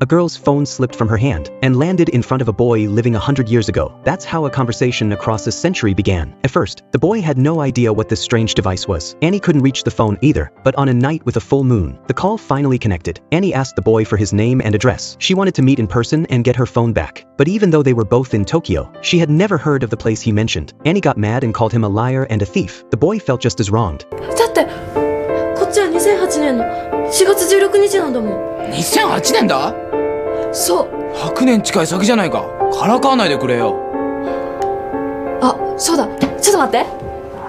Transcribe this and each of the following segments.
a girl's phone slipped from her hand and landed in front of a boy living 100 years ago. That's how a conversation across a century began. At first, the boy had no idea what this strange device was. Annie couldn't reach the phone either, but on a night with a full moon, the call finally connected. Annie asked the boy for his name and address. She wanted to meet in person and get her phone back. But even though they were both in Tokyo, she had never heard of the place he mentioned. Annie got mad and called him a liar and a thief. The boy felt just as wronged. だってこっちは2008年の4月16日なんだもん。2008年だ？そう。100年近い先じゃないか。からかわないでくれよ。あ、そうだ。ちょっと待って。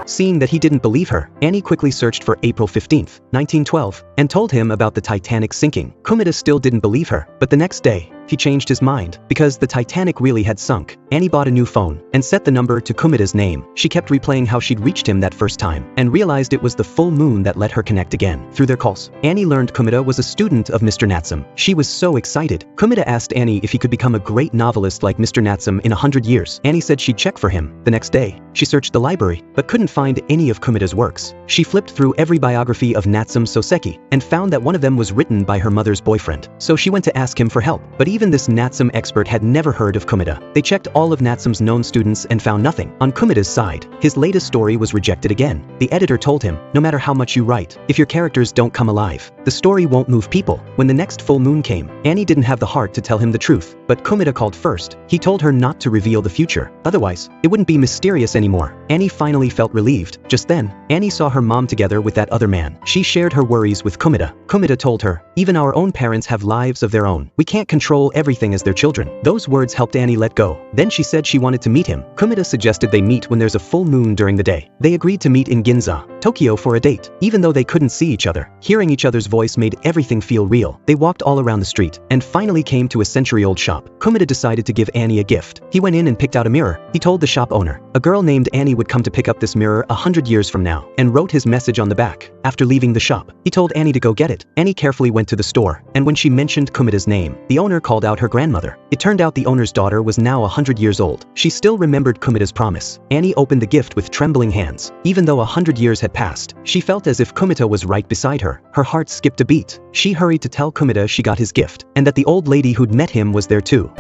Seeing that he didn't believe her, Annie quickly searched for April 15th, 1912, and told him about the Titanic sinking. Kumida still didn't believe her, but the next day, he changed his mind. Because the Titanic really had sunk, Annie bought a new phone and set the number to Kumida's name. She kept replaying how she'd reached him that first time and realized it was the full moon that let her connect again. Through their calls, Annie learned Kumida was a student of Mr. Natsum. She was so excited. Kumida asked Annie if he could become a great novelist like Mr. Natsum in 100 years. Annie said she'd check for him. The next day, she searched the library, but couldn't find any of Kumida's works. She flipped through every biography of Natsum Soseki and found that one of them was written by her mother's boyfriend. So she went to ask him for help. But even this Natsum expert had never heard of Kumida. They checked all of Natsum's known students and found nothing. On Kumida's side, his latest story was rejected again. The editor told him, no matter how much you write, if your characters don't come alive, the story won't move people. When the next full moon came, Annie didn't have the heart to tell him the truth, but Kumida called first. He told her not to reveal the future, otherwise, it wouldn't be mysterious anymore. Annie finally felt relieved. Just then, Annie saw her mom together with that other man. She shared her worries with Kumida. Kumida told her, even our own parents have lives of their own. We can't control everything as their children. Those words helped Annie let go. Then she said she wanted to meet him. Kumida suggested they meet when there's a full moon during the day. They agreed to meet in Ginza, Tokyo for a date, even though they couldn't see each other. Hearing each other's voice made everything feel real. They walked all around the street and finally came to a century-old shop. Kumida decided to give Annie a gift. He went in and picked out a mirror. He told the shop owner, a girl named Annie would come to pick up this mirror 100 years from now, and wrote his message on the back. After leaving the shop, he told Annie to go get it. Annie carefully went to the store, and when she mentioned Kumida's name, the owner called out her grandmother. It turned out the owner's daughter was now 100 years old. She still remembered Kumida's promise. Annie opened the gift with trembling hands. Even though 100 years had passed, she felt as if Kumida was right beside her. Her heart skipped a beat. She hurried to tell Kumida she got his gift, and that the old lady who'd met him was there too.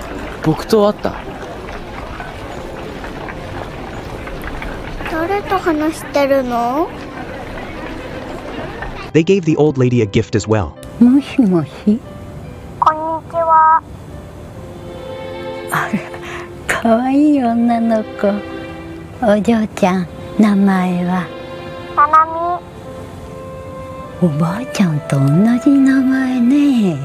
僕と会った。誰と話してるの? They gave the old lady a gift as well. もしもし。こんにちは。あら、かわいい女の子。お嬢ちゃん、名前は？ななみ。おばあちゃんと同じ名前ね。